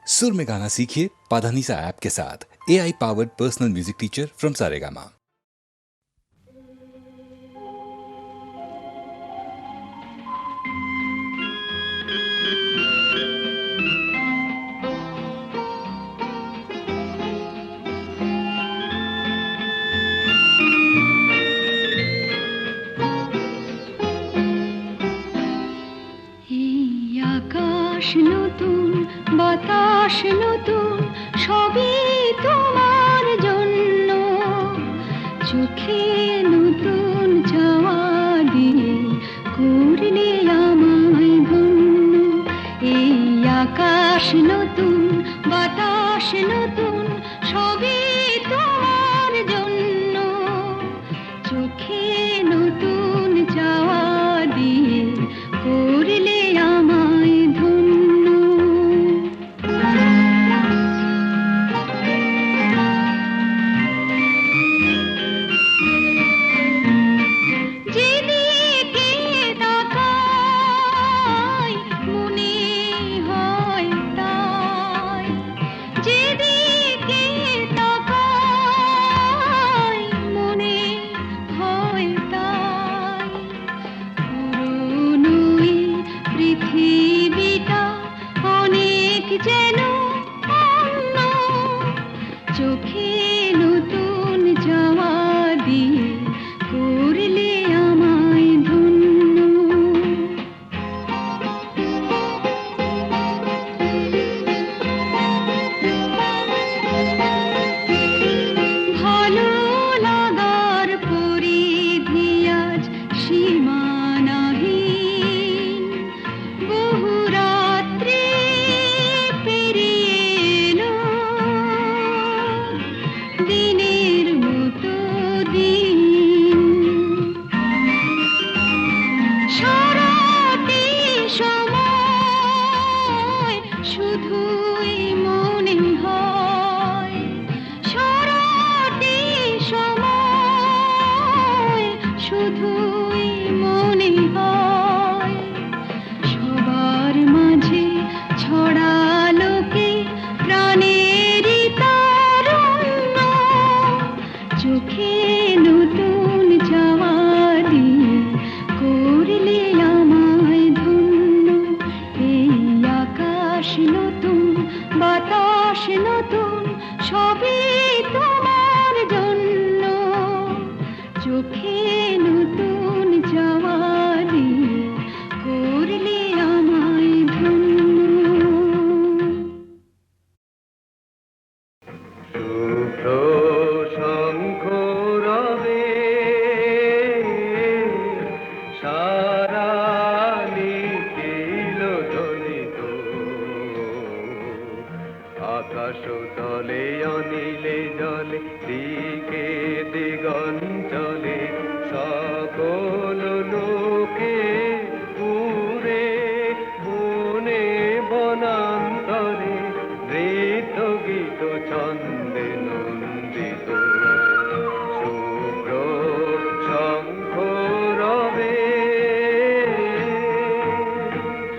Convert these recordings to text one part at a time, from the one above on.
सुर में गाना सीखिए पाधानीसा ऐप के साथ। AI powered personal music teacher from Saregama. আকাশ নতুন, বাতাস নতুন, সবই তোমার জন্য। চোখে নতুন চাওয়া দিয়ে করলে আমায় ধন্য। এই আকাশ নতুন, বাতাস নতুন, সবই তোমার জন্য। চোখে নতুন চাওয়া দিয়ে করলে আমায় ধন্য। যেদিকে তাকাই মনে হয় তাই, যেদিকে তাকাই মনে হয় তাই। পুরনো এই পৃথিবীটা অনেক যেন অন্য। চোখে নতুন চাওয়া দিয়ে করলে আমায় ধন্য। ভালো লাগার পরিধি আজ সীমানাহীন। বহু রাত্রি পেরিয়ে এলো, দিনের মতো দিন। সারাটি সময় শুধুই মনে হয়, সারাটি সময় শুধুই মনে হয়। সবার মাঝে ছড়ালো কে প্রাণেরই তারুণ্য। চোখে নতুন চাওয়া দিয়ে করলে আমায় ধন্য। এই আকাশ নতুন, বাতাস নতুন, সবই তোমার জন্য। চোখে নতুন চাওয়া দিয়ে করলে আমায় ধন্য। শুভ্র শঙ্খ রবে সারা নিখিল ধ্বনিত। আকাশ তলে অনিলে জলে দিকে দিগঞ্চলে সকল লোকে পুরে বনে বনান্তরে নৃত্য গীত ছন্দে নন্দিত। শুভ্র শঙ্খ রবে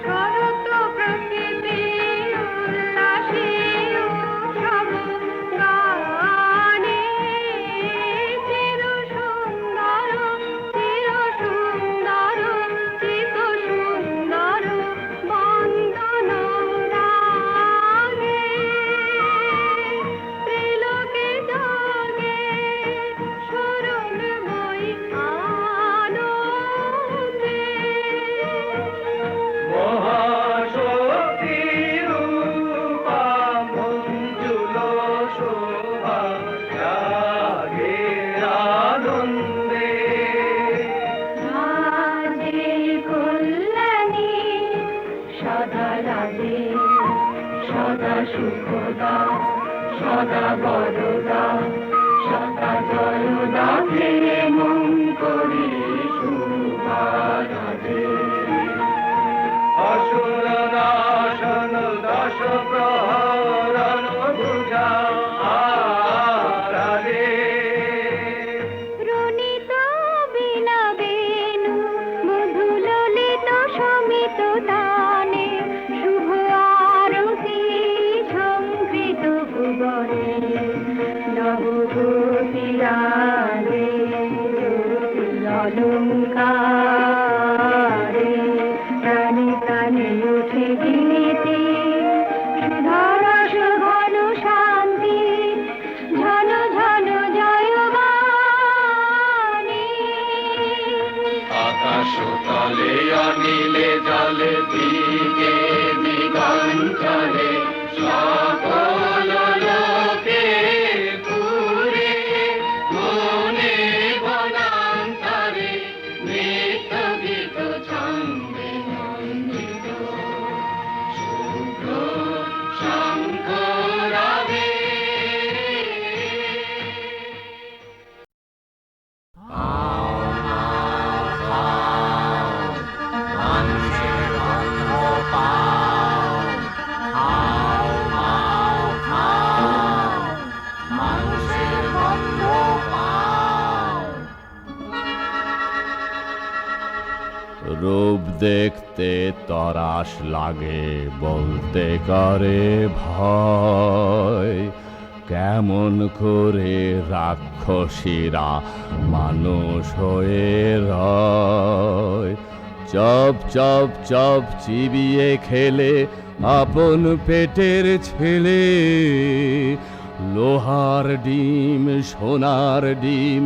শরৎ প্রকৃতি উল্লাসে উৎসব গানে। চির সুন্দর, চির সুন্দর, চিত সুন্দর বন্দন রাগে। ত্রিলোকে জাগে স্মরণময়ী আনন্দে। মহাশক্তি রূপা মঞ্জুল শোভা জাগে আনন্দে। রাজে কল্যাণী সদা রাজে, সদা সুখদা, সদা বরদা, সদা জয়দা ফিরে মন করি শুভা রাজে। অসুর নাশন দশ প্রহরণ বুঝা আরালে। রণিত বীণা বেণু মধু ললিত সমিত তানে শুভ আরতি ঝ জলে দিকে দিগঞ্চলে সকল লোকে পুরে মনে বনান্তরে নৃত্য গীত ছন্দে নন্দিত শুভ্র শঙ্খ রাগে রূপ দেখতে তরাস লাগে বলতে করে ভয় কেমন করে রাক্ষসীরা মানুষ হয়ে রয় চপ চপ চপ চিবিয়ে খেলে আপন পেটের ছেলে লোহার ডিম সোনার ডিম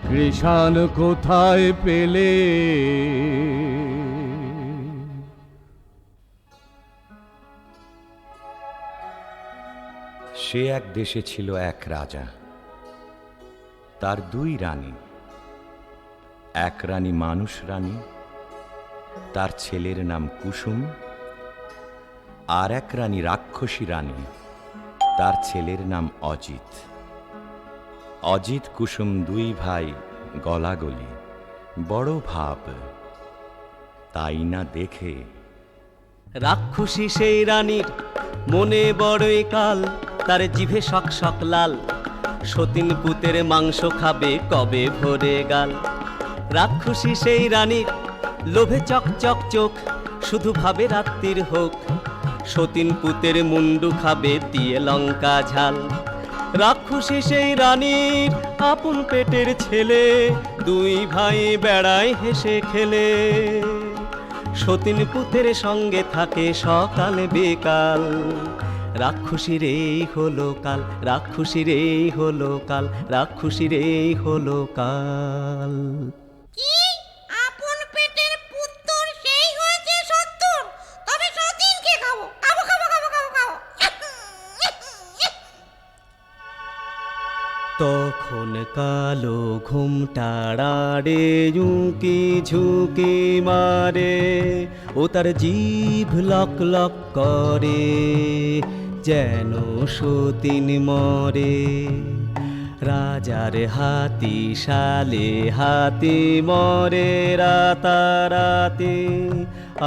কৃষাণ কোথায় পেলে সে এক দেশে ছিল এক রাজা, তার দুই রানী। এক রানী মানুষ রানী, তার ছেলের নাম কুসুম। আর এক রানী রাক্ষসী রানী, তার ছেলের নাম অজিত। অজিত কুসুম দুই ভাই গলাগলি, বড় ভাব। তাই না দেখে রাক্ষসী সেই রানীর মনে বড়ই কাল, তার জিভে শক শক লাল। সতীন পুতের মাংস খাবে কবে ভরে গাল। রাক্ষসী সেই রানীর লোভে চক চক চোখ, শুধু ভাবে রাত্রির হোক। সতীন পুতের মুন্ডু খাবে দিয়ে লঙ্কা ঝাল। রাক্ষসী সেই রানীর আপন পেটের ছেলে, দুই ভাই বেড়ায় হেসে খেলে। সতীন পুতের সঙ্গে থাকে সকাল বিকাল। রাক্ষসীর এই হলো কাল, রাক্ষসীর এই হলো কাল, রাক্ষসীর এই হলো কাল। কি আপন পেটের পুত্তর সেই হয়েছে ৭০, তবে সতীনকে খাবো খাবো খাবো খাবো খাবো খাবো। তখন কালো ঘুমটাড়াড়ে ঝুঁকি ঝুঁকি মারে, ও তার জিভ লক লক করে যেন সতীন মরে। রাজার হাতি শালে হাতি মরে রাতারাতি,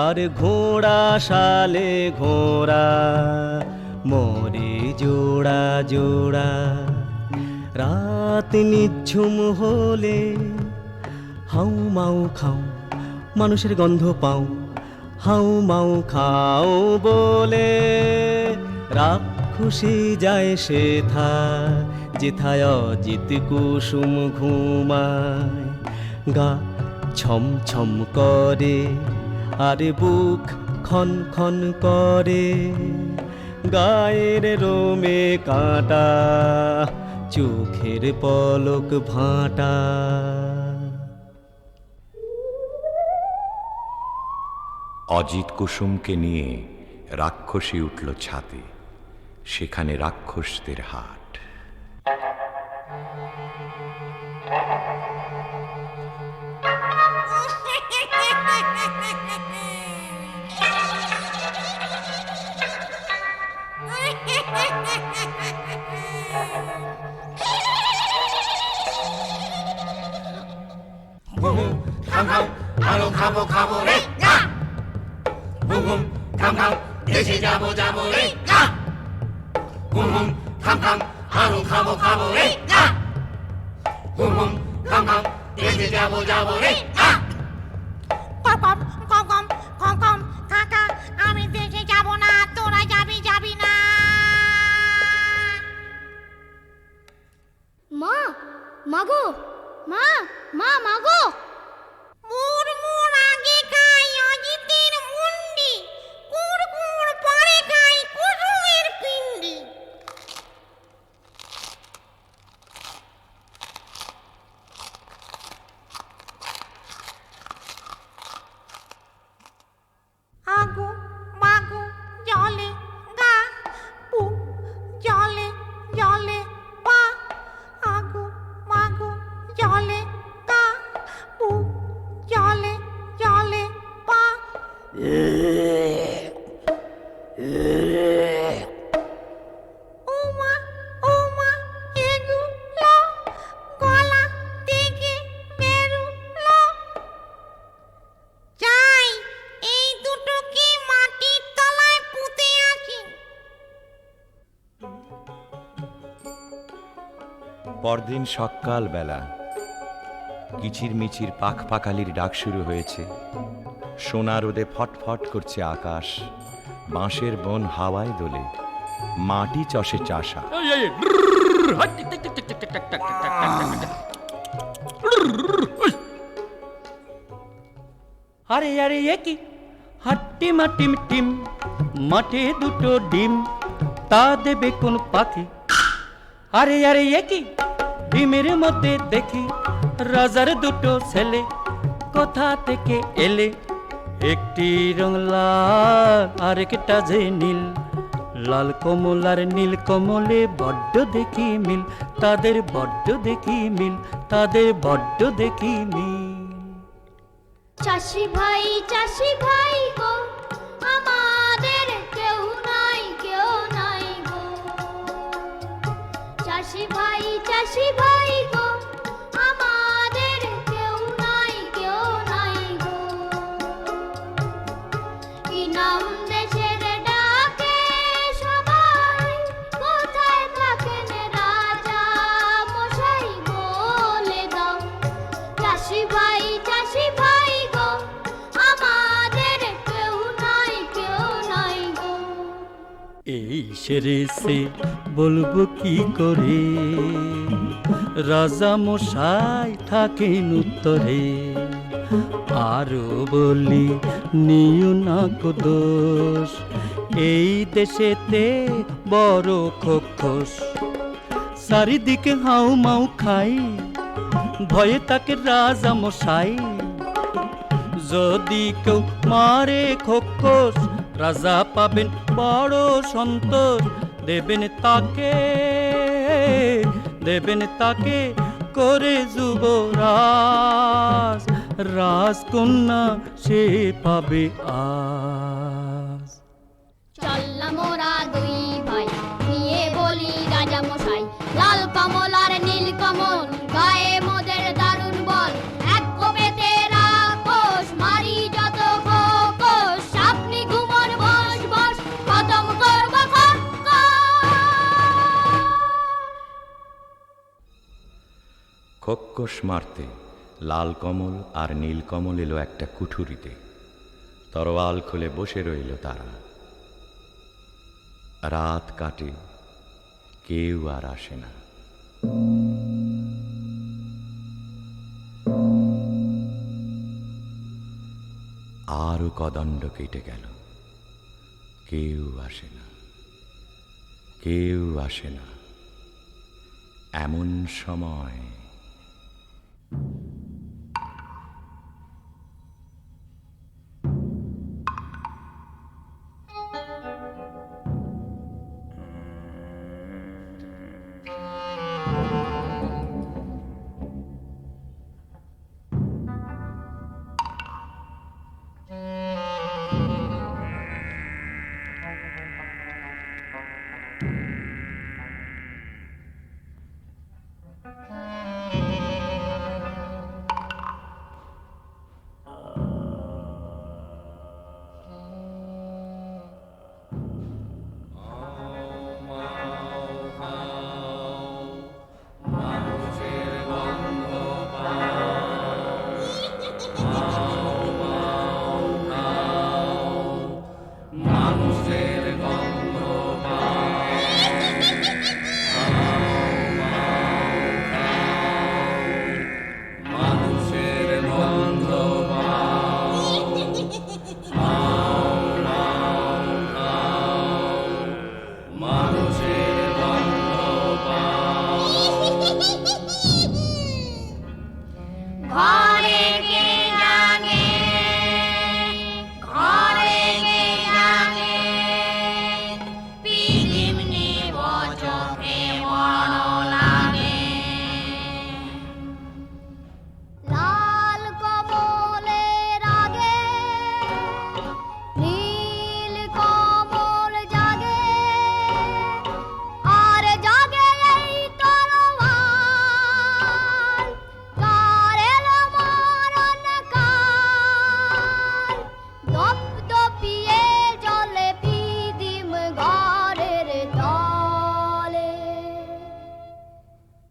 আর ঘোড়া শালে ঘোড়া মরে জোড়া জোড়া। রাত নিঝুম হলে হাউ মাউ খাও, মানুষের গন্ধ পাও। হাউ মাউ খাও বলে রাক্ষসী যায় সেথা, যেথায় অজিত কুসুম ঘুমায়। গা ছম ছম করে আর বুক খন খন করে, গায়ের রোমে কাঁটা, চোখের পলক ভাঁটা। অজিত কুসুমকে নিয়ে রাক্ষসী উঠল ছাদে, সেখানে রাক্ষসদের হাট। আরো খাবো খাবো রে হুম হুম খাম খাম দেশে যাবো যাবো রে হুম হুম খাম খাম আরো খাবো খাবো রে হুম হুম খাম খাম দেশে যাবো যাবো রে। কম কম কম কম কম কাকা, আমি দেশে যাব না, তোরা যাবি যাবি না। মা মাগো, মা মা মাগো। মুড়মুড় আগে খাই অজিতের মুন্ডি, কুড় কুড় পরে খাই কুসুমের পিণ্ডি। পরদিন সকাল বেলা কিচির মিচির পাখ পাখালির ডাক শুরু হয়েছে। সোনা রোদে ফটফট করছে আকাশ, বাঁশের বন হাওয়ায় দোলে, মাটি চষে চাষা। আরে আরে এ কি হাট্টি মাটিম টিম, মাঠে দুটো ডিম, তা দেবে কোন পাখি? আরে আরে এ কি ডিমের মধ্যে দেখি রাজার দুটো ছেলে, কোথা থেকে এলে? একটি রং লাল আর একটা যে নীল, লাল কমল আর নীল কমলে বড্ড দেখি মিল, তাদের বড্ড দেখি মিল, তাদের বড্ড দেখি মিল। চাষি ভাই গো, আমাদের কেউ নাই গো। চাষি ভাই গো, আমাদের কেউ নাই গো। কি নাম দেশের ডাকে সবাই, কোথায় থাকেন রাজা মশাই বলে দাও। চাষি ভাই গো, আমাদের কেউ নাই গো। এই সেরেছে বলবো কি করে, রাজা মশাই থাকেন উত্তরে। আরো বলি নিও না কো দোষ, এই দেশেতে বড় খোখস। চারিদিকে হাউ মাউ খাই, ভয়ে তাকে রাজা মশাই। যদি কেউ মারে খোখস, রাজা পাবেন বড় সন্তোষ। দেবেন তাকে করে যুবরাজ, রাজকন্যা সে পাবে আজ। চললাম মোরা দুই ভাই, নিয়ে বলি রাজা মশাই। লাল কমল আর নীল কমল, গায়ে মোদের দারুণ বল। এক কোপেতে রাক্ষস মারি যত খোকস, আপনি ঘুমন বস বস, খতম করব খোক্কস মারতে লাল কমল আর নীল কমল এলো একটা কুঠুরিতে। তরোয়াল খুলে বসে রইল তারা। রাত কাটে, কেউ আর আসে না। আরো কদণ্ড কেটে গেল, কেউ আসে না, কেউ আসে না। এমন সময়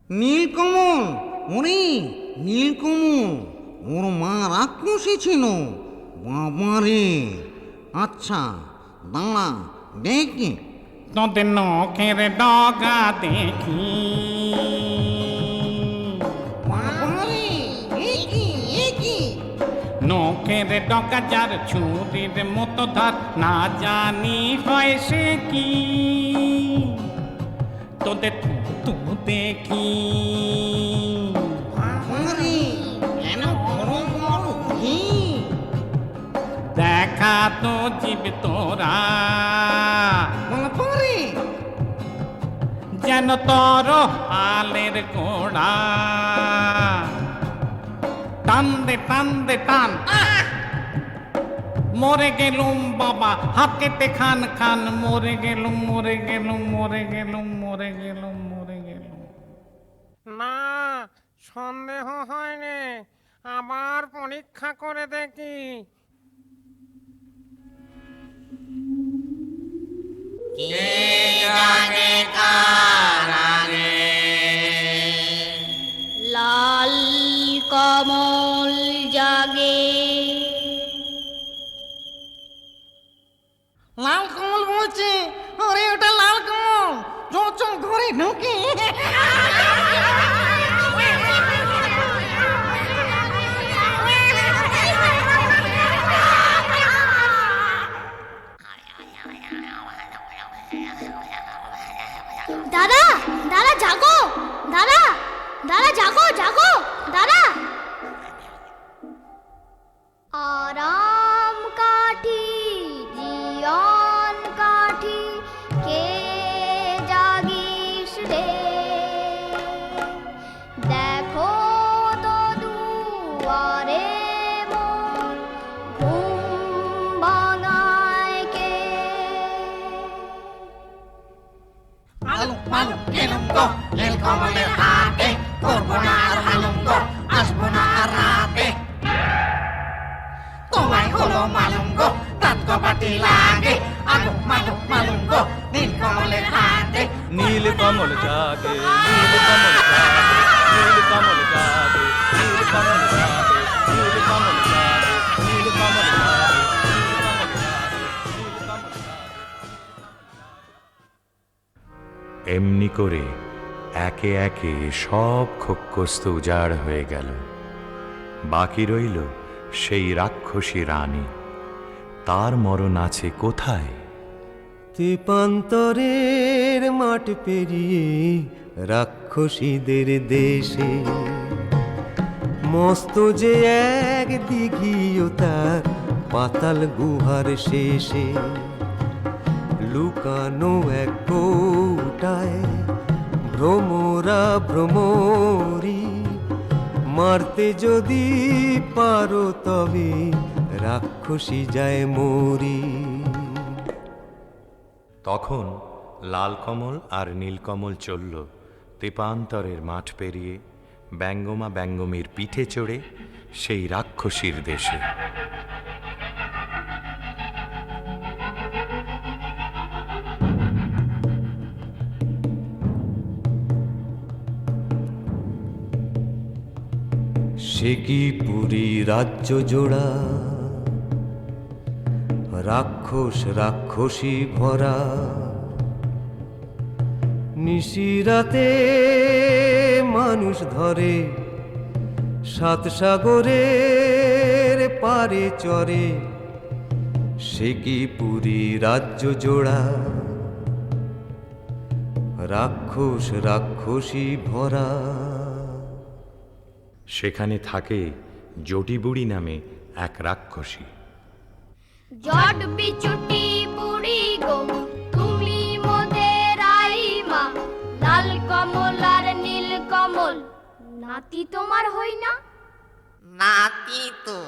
নীলকমল, ওরে নীলকমল, ওর মা রাক্ষসী ছিল। বাবারে, আচ্ছা দাঁড়া দেখি। তোদের নখের ডগা দেখি, বাবারে, এ কি, এ কি? নখের ডগা যার ছুরির মতো ধার, না জানি হয় সে কি। তোদের তু দেখি, বাবারে, কেন বড় বড় ঘি? দেখা তো জীব তোরা, বাবারে, যেন তোর আলের গোড়া। টান দে টান দে টান, মরে গেলুম বাবা হাত কেটে খান খান, মরে গেলুম মরে গেলুম মরে গেলুম মরে গেলুম মরে গেলুম। না, সন্দেহ হয়নি, আবার পরীক্ষা করে দেখি। লাল কমল জাগে, লাল কমল বলছে। আরে ওটা লাল কমল, চল চল ঘরে ঢুকে। দাদা দাদা জাগো, দাদা দাদা জাগো জাগো দাদা। আরাম কাঠি জিয়ন কাঠি, কে জাগিস রে, দেখো তো দুয়ারে মোর ঘুম ভাঙায় কে। আলু আলু গেলুম গো নীলকমলের হাতে, করবো না আর হালুম গো, আসবো না আর রাতে। তোমায় হলো মালুম গো, তাত কপাটি লাগে। আলু মালু মালুম গো নীলকমলের হাতে। নীল কমল জাগে, নীল কমল জাগে, নীল কমল জাগে, নীল কমল জাগে, নীল কমল জাগে, নীল কমল জাগে, নীল কমল জাগে। এমনি করে একে একে সব খোক্কস্ত উজাড় হয়ে গেল। বাকি রইল সেই রাক্ষসী রানী। তার মরণ আছে কোথায়? তেপান্তরের মাঠ পেরিয়ে রাক্ষসীদের দেশে, মস্ত যে এক দিঘিও তার পাতাল গুহার শেষে। লুকানো এক কৌটায় ভ্রমরা ভ্রমরি, মারতে যদি পারো তবে রাক্ষসী যায় মরি। তখন লাল কমল আর নীলকমল চলল তেপান্তরের মাঠ পেরিয়ে, ব্যঙ্গমা ব্যঙ্গমীর পিঠে চড়ে সেই রাক্ষসীর দেশে। সে কি পুরী রাজ্য জোড়া, রাক্ষস রাক্ষসী ভরা। নিশিরাতে মানুষ ধরে, সাত সাগরের পারে চরে। সে কি পুরী রাজ্য জোড়া, রাক্ষস রাক্ষসী ভরা। সেখানে থাকে জটিবুড়ি নামে এক রাক্ষসী। জট বিচুটি বুড়ি গো, তুমি মোদের আইমা। লাল কমল আর নীল কমল, নাতি তোমার হই না? নাতি তো,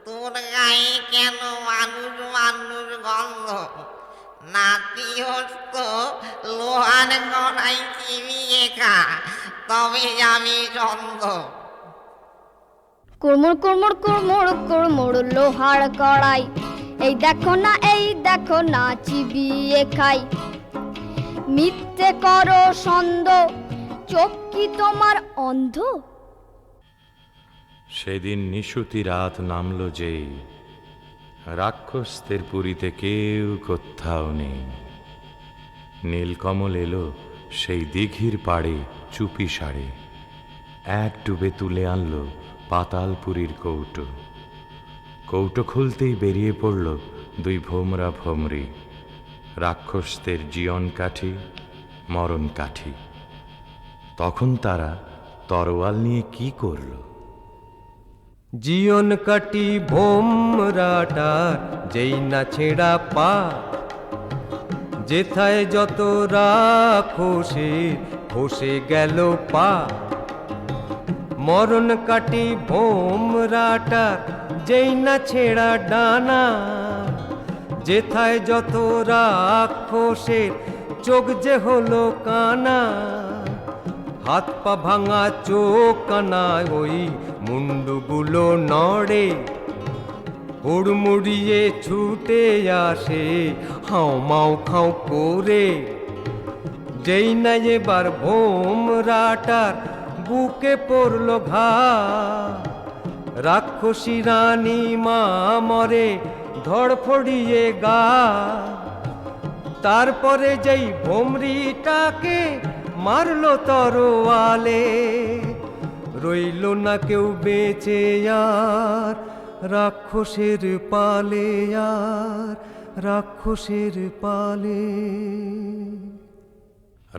তোর গায়ে কেন মানুষ মানুষ গন্ধ? নাতি হতো লোহার গড়াই চিবিয়ে খা, তবে আমি চন্দ। কুড়মুড় কুড়মুড় কুড়মুড় কুড়মুড় লোহার কড়াই, এই দেখো না চিবিয়ে খাই। মিথ্যে করো সন্দ, চোখ কি তোমার অন্ধ? সেদিন নিশুতি রাত নামল যেই, রাক্ষসদের পুরীতে কেউ কোথাও নেই। নীলকমল এলো সেই দিঘির পাড়ে চুপি সারে, এক ডুবে তুলে আনলো পাতালপুরীর কৌটো। কৌটো খুলতেই বেরিয়ে পড়ল দুই ভোমরা ভোমরি, রাক্ষসদের জীবন কাঠি মরণ কাঠি। তখন তারা তরোয়াল নিয়ে কি করল? জীবন কাটি ভোমরাটার যেই না ছেঁড়া পা, যেথায় যত রাক্ষসে খসে গেল পা। মরণ কাটি ভোমরাটার যেই না ছেঁড়া ডানা, যেথায় যত রাক্ষসের চোখ যে হলো কানা। হাত পা ভাঙা চোখ কানায় ওই মুন্ডুগুলো নড়ে, হুড়মুড়িয়ে ছুটে আসে হাও মাও খাও করে। যেই না এবার ভোমরাটার বুকে পড়ল ঘা, রাক্ষসী রানী মা মরে ধড়ফড়িয়ে গা। তারপরে যেই ভোমরিটাকে মারলো তরোয়ালে, রইল না কেউ বেঁচে আর রাক্ষসের পালে, আর রাক্ষসের পালে।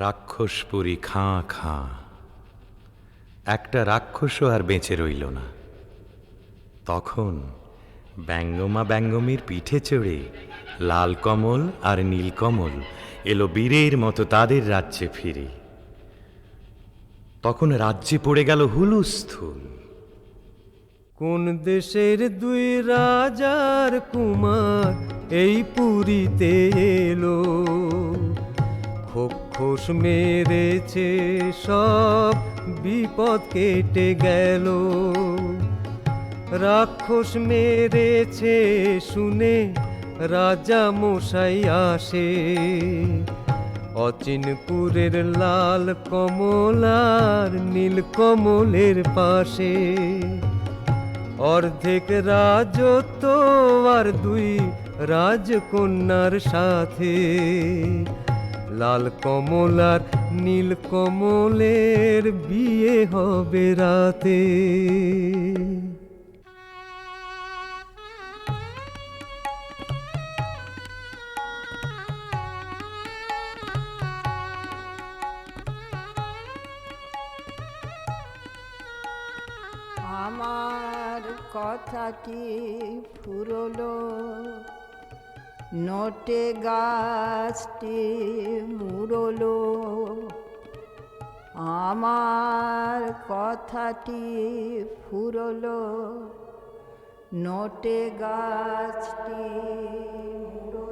রাক্ষসপুরী খাঁ খাঁ, একটা রাক্ষসও আর বেঁচে রইল না। তখন ব্যঙ্গমা ব্যঙ্গমীর পিঠে চড়ে লাল কমল আর নীলকমল এলো বীরের মতো তাদের রাজ্যে ফিরে। তখন রাজ্যে পড়ে গেল হুলুস্থুল। কোন দেশের দুই রাজার কুমার এই পুরীতে এলো, খোস মেরেছে সব বিপদ কেটে গেল। রাক্ষস মেরেছে শুনে রাজা মশাই আসে, অচিনপুরের লাল কমলার নীল কমলের পাশে। অর্ধেক রাজত্ব আর দুই রাজকন্যার সাথে, লাল কমলার নীল কমলের বিয়ে হবে রাতে। আমার কথাটি ফুরলো, নোটে গাছটি মুড়লো। আমার কথাটি ফুরলো, নোটে গাছটি মুড়লো।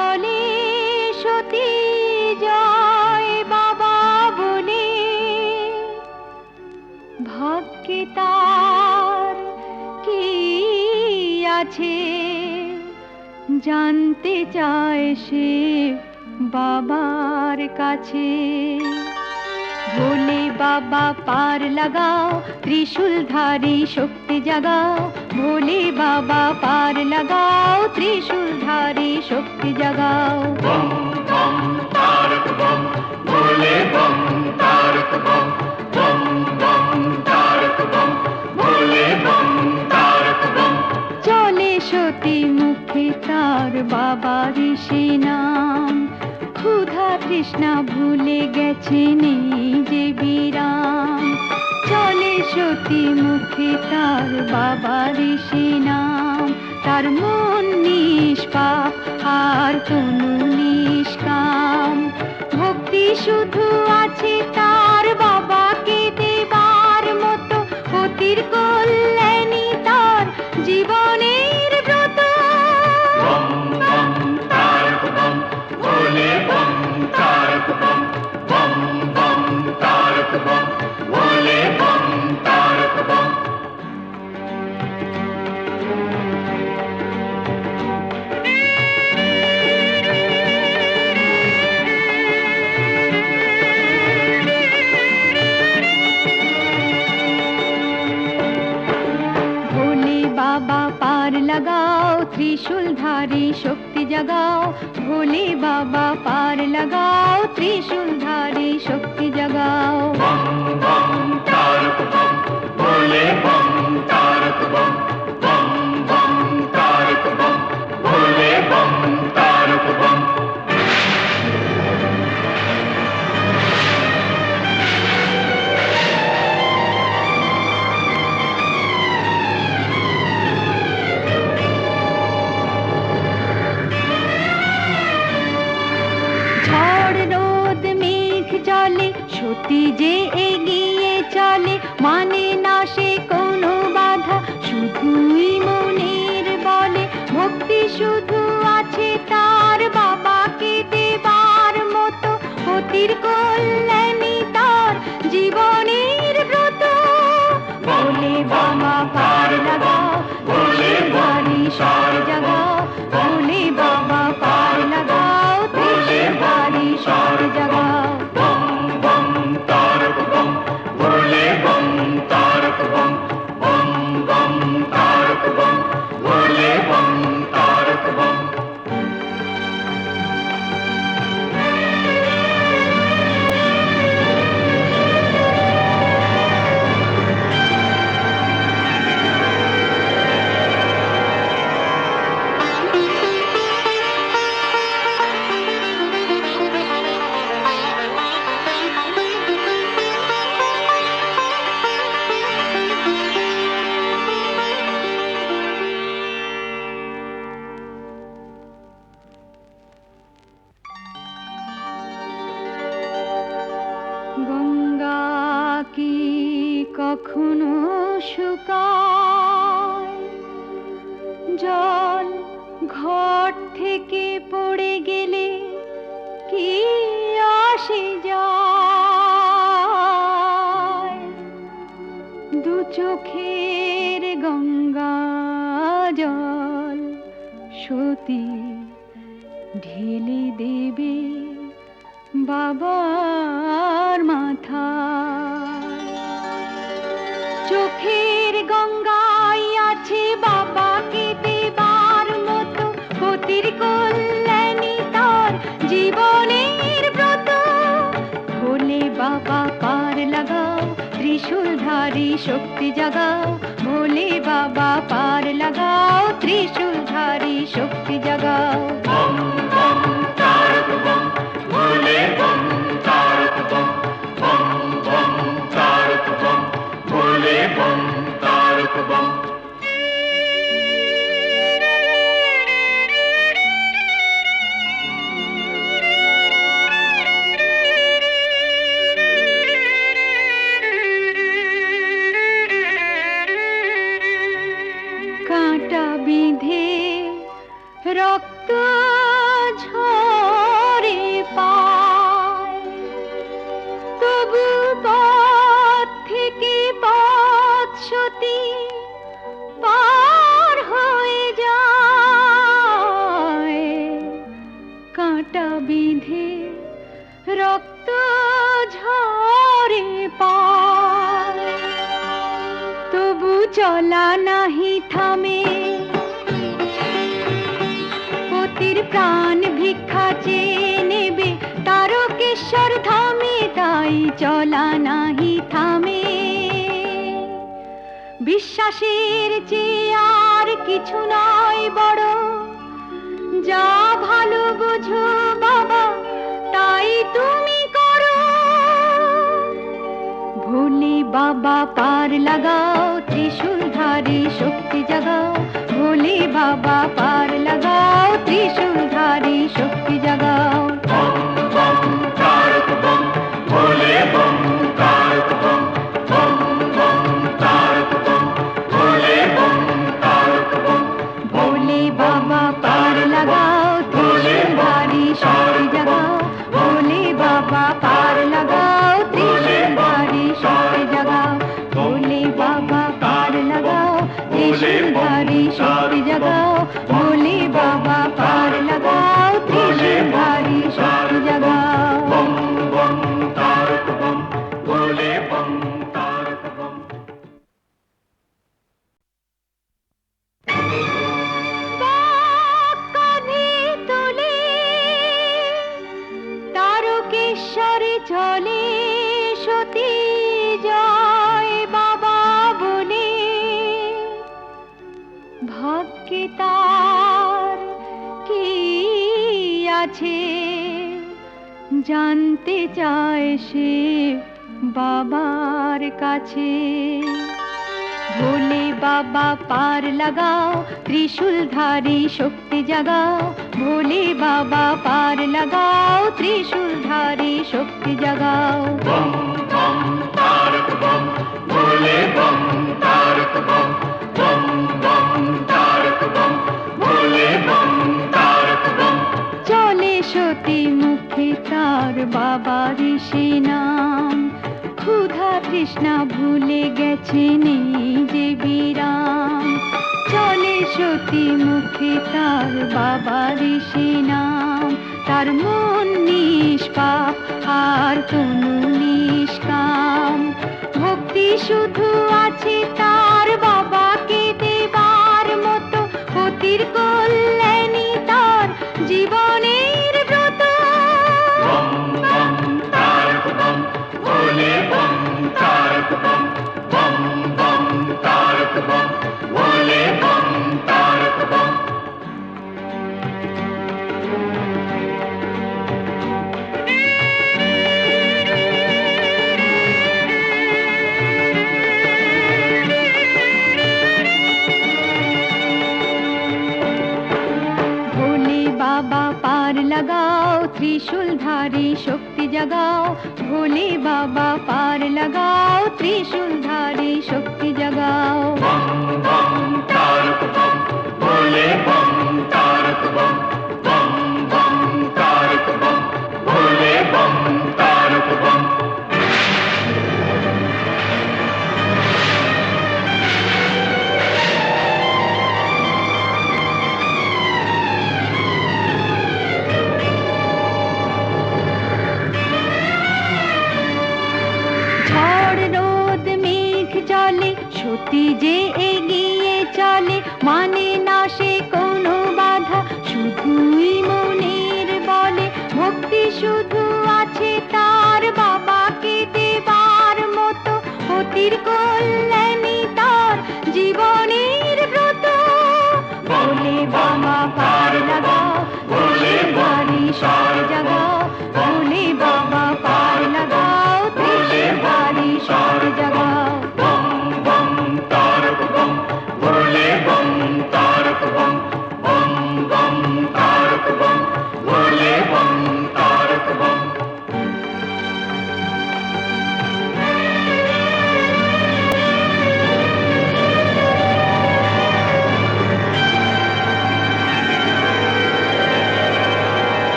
বলে সতী জয় বাবা বলে, ভাগ্যে তার কি আছে জানতে চায় সে বাবার কাছে। ভোলে বাবা পার লাগাও, ত্রিশূলধারী শক্তি জাগাও। ভোলে বাবা পার লাগাও, ত্রিশূলধারী শক্তি জাগাও। বম বম তারক বম, ভোলে বম তারক বম, বম বম তারক বম, ভোলে বম তারক বম। চলে সতী মুখে তার বাবার সে নাম, ক্ষুধা তৃষ্ণা ভুলে গেছে নেই যে বিরাম। চলে সতী মুখে তার বাবার সে নাম, তার মন নিষ্পাপ আর তনু নিষ্কাম। ভক্তি শুধু আছে তার বাবাকে দেবার মতো, অতির কল্যাণী তার জীবনের ব্রত। বম বম তারক বম, ভোলে বম তারক বম, বম বম তারক বম, ভোলে বম তারক বম। ভোলে বাবা পার লাগাও, ত্রিশূলধারী শক্তি জাগাও। ভোলে বাবা পার লাগাও, ত্রিশূলধারী শক্তি জাগাও। বম বম তারক বম, ভোলে বম তারক বম, বম বম তারক বম, ভোলে বম তারক বম। ঝড় রোদ মেঘ জলে সতী যে এগিয়ে চলে, মানে না সে কোনো বাধা, শুধুই মনের বলে। ভক্তি শুধু আছে তার বাবাকে দেবার মতো, অতির কল্যাণী তার জীবনের ব্রত। ভোলে বাবা পার লাগাও, ত্রিশূলধারী শক্তি জাগাও। ভোলে বাবা পার লাগাও, ত্রিশূলধারী শক্তি জাগাও। বম বম তারক বম, ভোলে বম তারক বম, বম বম তারক বম, ভোলে বম তারক বম। গঙ্গা কি কখনো শুকায়? জল ঘট থেকে পড়ে গেলে কি আসে যায়? দু চোখের গঙ্গা জল সতী ঢেলে দেবে বাবার মাথায়। চোখের গঙ্গায় আছে বাবাকে দেবার মতো, অতির কল্যাণী তার জীবনের ব্রত। ভোলে বাবা পার লাগাও, ত্রিশূলধারী শক্তি জাগাও। ভোলে বাবা পার লাগাও, ত্রিশূলধারী শক্তি জাগাও। বম বম তারক বম, ভোলে বম তারক বম, বম বম তারক বম, ভোলে বম তারক বম। কাঁটা বিঁধে রক্ত কাঁটা বিঁধে রক্ত ঝরে পায়, তবু চলা নাহি থামে, পতির প্রাণ ভিক্ষা চেয়ে নেবে তারকেশ্বর ধামে, তাই চলা নাহি থামে। বিশ্বাসের চেয়ে আর কিছু নয় বড়, যা ভালো বোঝো বাবা তাই তুমি করো। ভোলে বাবা পার লাগাও, ত্রিশূলধারী শক্তি জাগাও, ভোলে বাবা পার লাগাও, ত্রিশূলধারী শক্তি জাগাও। ভোলে বম তারক বম, বম বম তারক বম, ভোলে বম তারক বম, ভোলে বাবা পার লাগাও, ত্রিশূলধারী শক্তি জাগাও, ভোলে বাবা পার লাগাও, ত্রিশূলধারী শক্তি জাগাও, ভোলে বাবা পার লাগাও, ত্রিশূলধারী শক্তি জাগাও, ভোলে বাবা পার লাগাও, ত্রিশূলধারী শক্তি জাগাও। বম বম তারক বম, ভোলে বম তারক বম। কাঁধে তোলে তারকেশ্বরে চলে সতী জয় বাবা বলে, ভাগ্যে তার কি আছে জানতে চায় সে বাবার কাছে। ভোলে বাবা পার লাগাও, ত্রিশূলধারী শক্তি জাগাও, ভোলে বাবা পার লাগাও, ত্রিশূলধারী শক্তি জাগাও। বম বম তারক বম, ভোলে বম তারক বম, বম বম তারক বম, ভোলে বম তারক বম। চলে সতী মুখে তার বাবা ঋষি নাম, ক্ষুধা তৃষ্ণা ভুলে গেছে নেই যে বিরাম। চলে সতী মুখে তার বাবা ঋষি নাম, তার মন নিষ্পাপ আর কোনো নিষ্কাম। ভক্তি শুধু আছে তার বাবাকে দেবার মতো, পতির কল্যাণী তার জীবনের ব্রত। বম বম তারক বম, ভোলে বম তারক বম, বম বম তারক বম, ভোলে বম তারক বম। ভোলে বাবা পার লাগাও, ত্রিশূলধারী শক্তি জাগাও, ভোলে বাবা পার লাগাও, ত্রিশূলধারী শক্তি জাগাও। বম বম তারক বম, ভোলে বম তারক বম, বম বম তারক বম, ভোলে বম তারক বম। ঝড় রোদ মেঘ চলে, সতী যে এগিয়ে চলে, মানে না সে কোনো বাধা, শুধুই মনের বলে। ভক্তি শুধু আছে তার বাবাকে দেবার মতো, পতির কল্যাণী তার জীবনের ব্রত। ভোলে বাবা পার লাগাও, ত্রিশূলধারী শক্তি জাগাও, ভোলে বাবা পার লাগাও, ত্রিশূলধারী শক্তি জাগাও। বম বম তারক বম, ভোলে বম তারক বম, বম বম তারক বম, ভোলে বম তারক বম।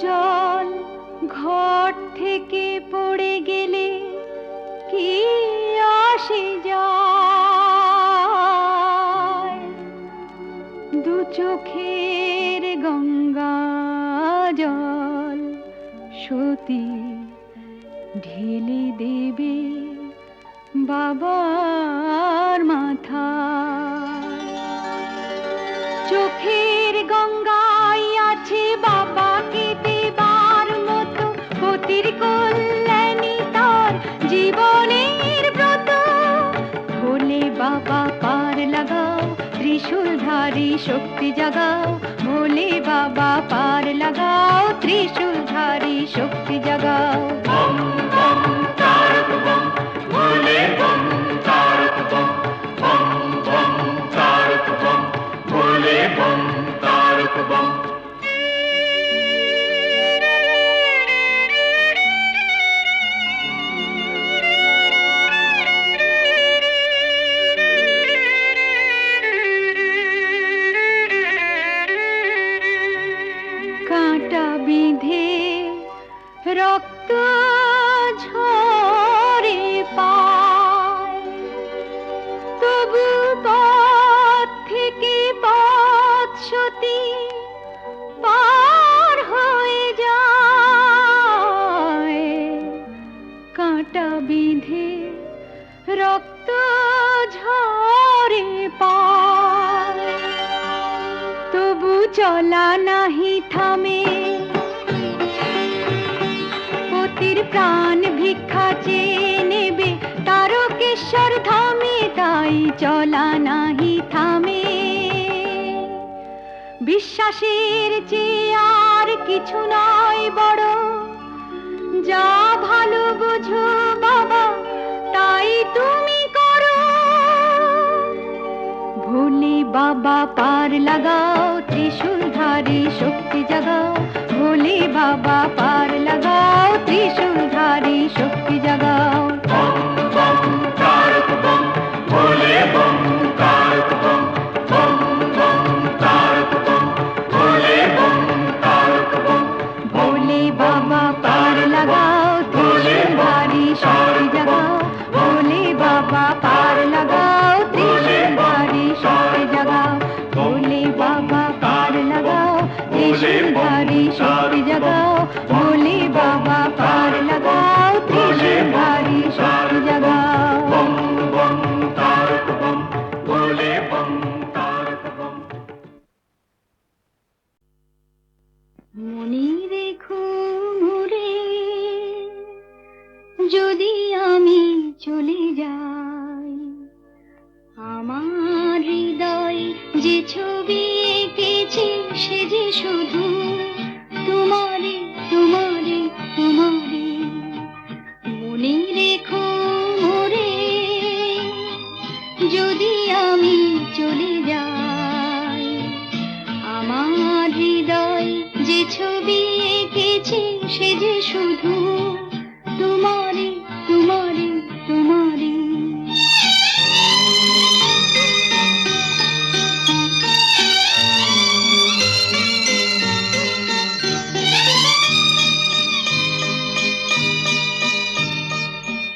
জল ঘট থেকে পড়ে গেলে কি আসে যায়, দু চোখের গঙ্গা জল সতী ঢেলে দেবে বাবার মাথায়। চোখের গঙ্গায় আছে বাবাকে দেবার মতো, পতির কল্যাণী তার জীবনের ব্রত। ভোলে বাবা পার লাগাও, ত্রিশূলধারী শক্তি জাগাও। ভোলে বাবা পার লাগাও, ত্রিশূলধারী শক্তি জাগাও। বম বম তারক বম, ভোলে বম তারক বম, বম বম তারক বম, ভোলে বম তারক বম। কাঁটা বিঁধে রক্ত ঝরে পায়, তবু পথ থেকে পথ সতী পার হয়ে যায়। কাঁটা বিঁধে রক্ত ঝরে পায়, তবু চলা নাহি থামে। পতির প্রাণ ভিক্ষা চেয়ে নেবে তারকেশ্বর ধামে, তাই চলা নাহি থামে। বিশ্বাসের চেয়ে আর কিছু নয় বড়, যা ভালো বুঝো বাবা তাই তুমি করো। ভোলে বাবা পার লাগাও, ত্রিশূলধারী শক্তি জাগাও। ভোলে বাবা পার লাগাও, ত্রিশূলধারী শক্তি জাগাও। বম বম তারক বম, ভোলে বম তারক বম, বম বম তারক বম, ভোলে বম তারক বম। ভোলে বাবা পার লাগাও, ত্রিশূলধারী শক্তি জাগাও। ভোলে বাবা পার লাগাও, ত্রিশূলধারী শক্তি জাগাও। ভোলে বাবা পার লাগাও, ত্রিশূলধারী শক্তি জাগাও। ভোলে বাবা পার লাগাও, ত্রিশূলধারী শক্তি জাগাও। বম বম তারক বম, ভোলে বম তারক বম। মনে রেখো মোরে, যদি আমি চলে যাই, আমার হৃদয় যে ছবি এঁকেছি সে যে শুধু তোমারে তোমারে তোমারে। মনে রেখো মোরে, যদি আমি চলে যাই, আমার হৃদয় যে ছবি এঁকেছি সে যে শুধু তোমারে তোমারে তোমারে।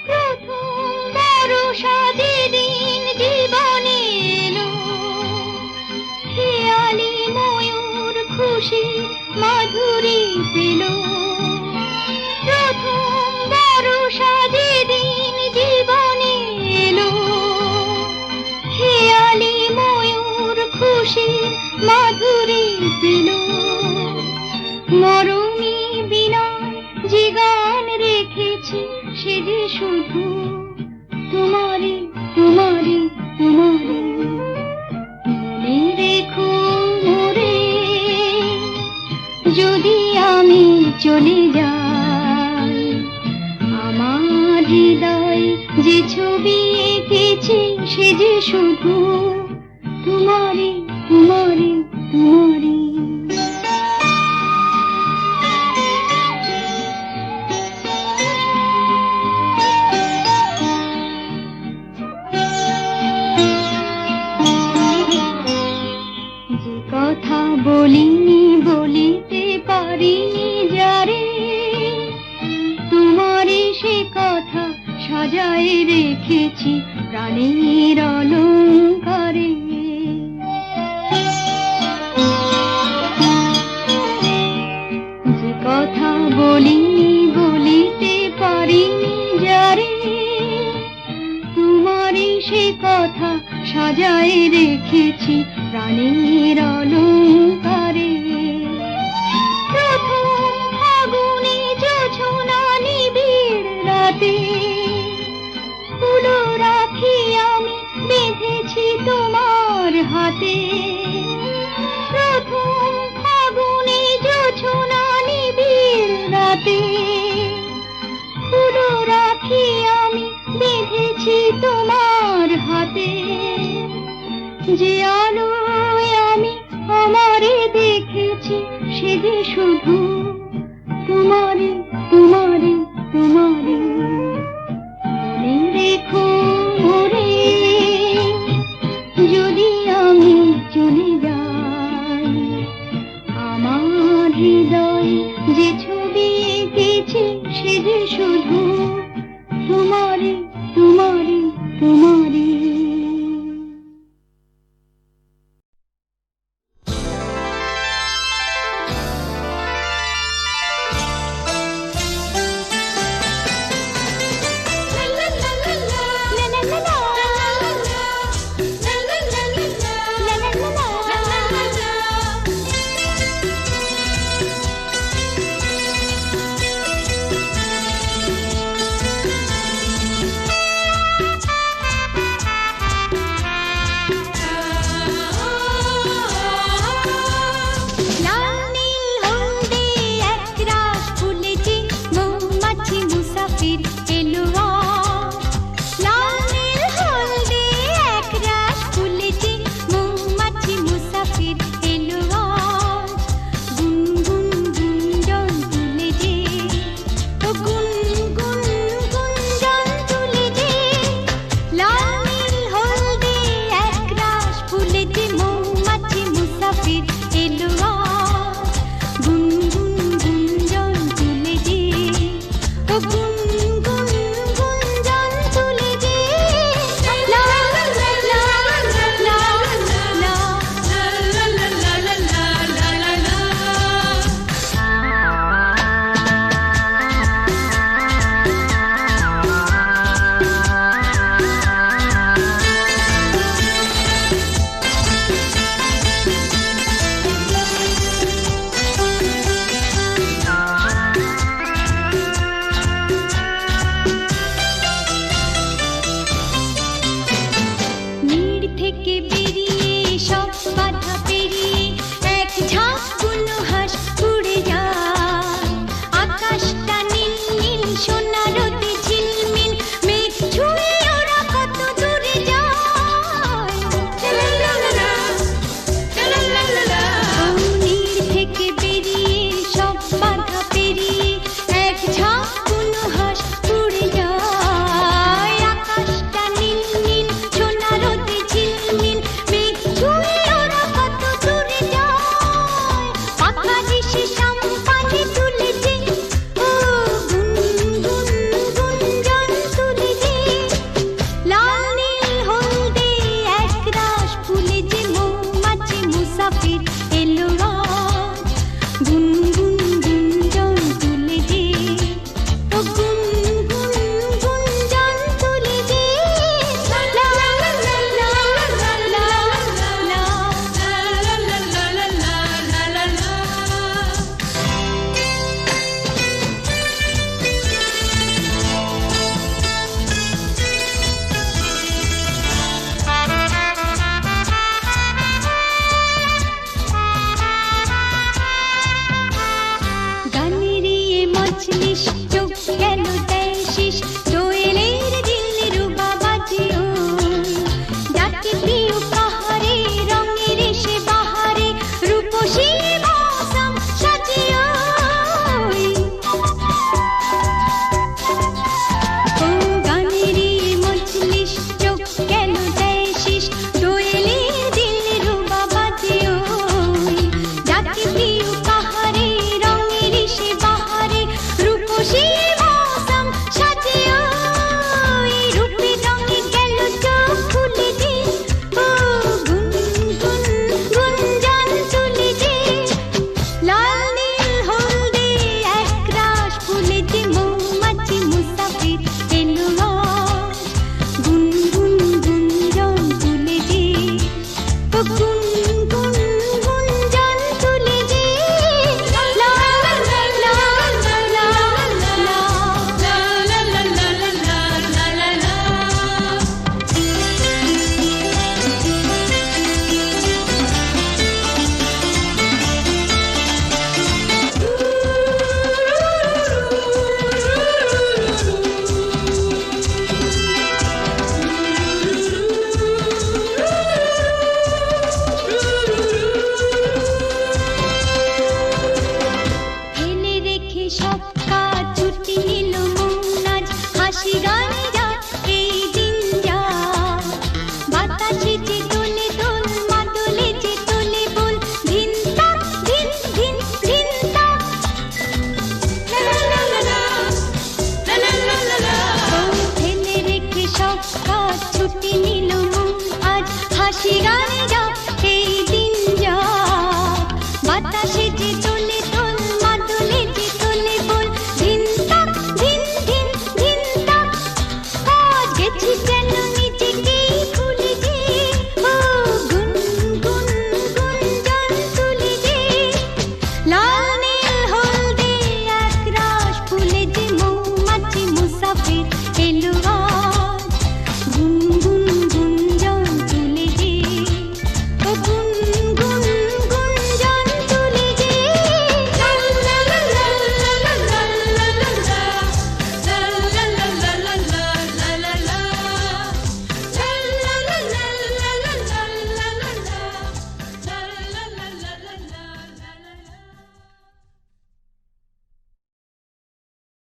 প্রথম বর্ষা যেদিন জীবনে এলো, খেয়ালি ময়ূর খুশি মাধুরী পেল। প্রথম বর্ষা যেদিন জীবনে এলো, খেয়ালি ময়ূর খুশি মাধুরী পেল। মরমী বিনয় যে গান রেখেছি সে যে শুধু তোমারে তোমারে তোমারে। মনে রেখো মোরে, যদি আমি চলে যাই, আমার হৃদয় যে ছবি এঁকেছি সে যে শুধু তোমারে তোমারে তোমারে। যে কথা বলিনি বলিতে পারিনি সাজায় রেখেছি প্রাণের অলংকারে। যে কথা বলিনি বলিতে পারিনি যারে, তোমারই সে কথা সাজায় রেখেছি প্রাণের অলংকারে। প্রথম ফাগুনে জোছনা নিবিড় রাতে, ফুলো রাখি আমি বেঁধেছি তোমার হাতে। প্রথম ফাগুনে জোছনা নিবিড় রাতে, ফুলো রাখি আমি বেঁধেছি তোমার হাতে। যে আলোয় আমি আমারে দেখেছি সে যে শুধু তোমারে তোমারে তোমারে। মনে রেখো মোরে যদি আমি চলে যাই, আমার হৃদয় যে ছবি এঁকেছে সে যে শুধু তোমারে তোমারে তোমারে। মজলিস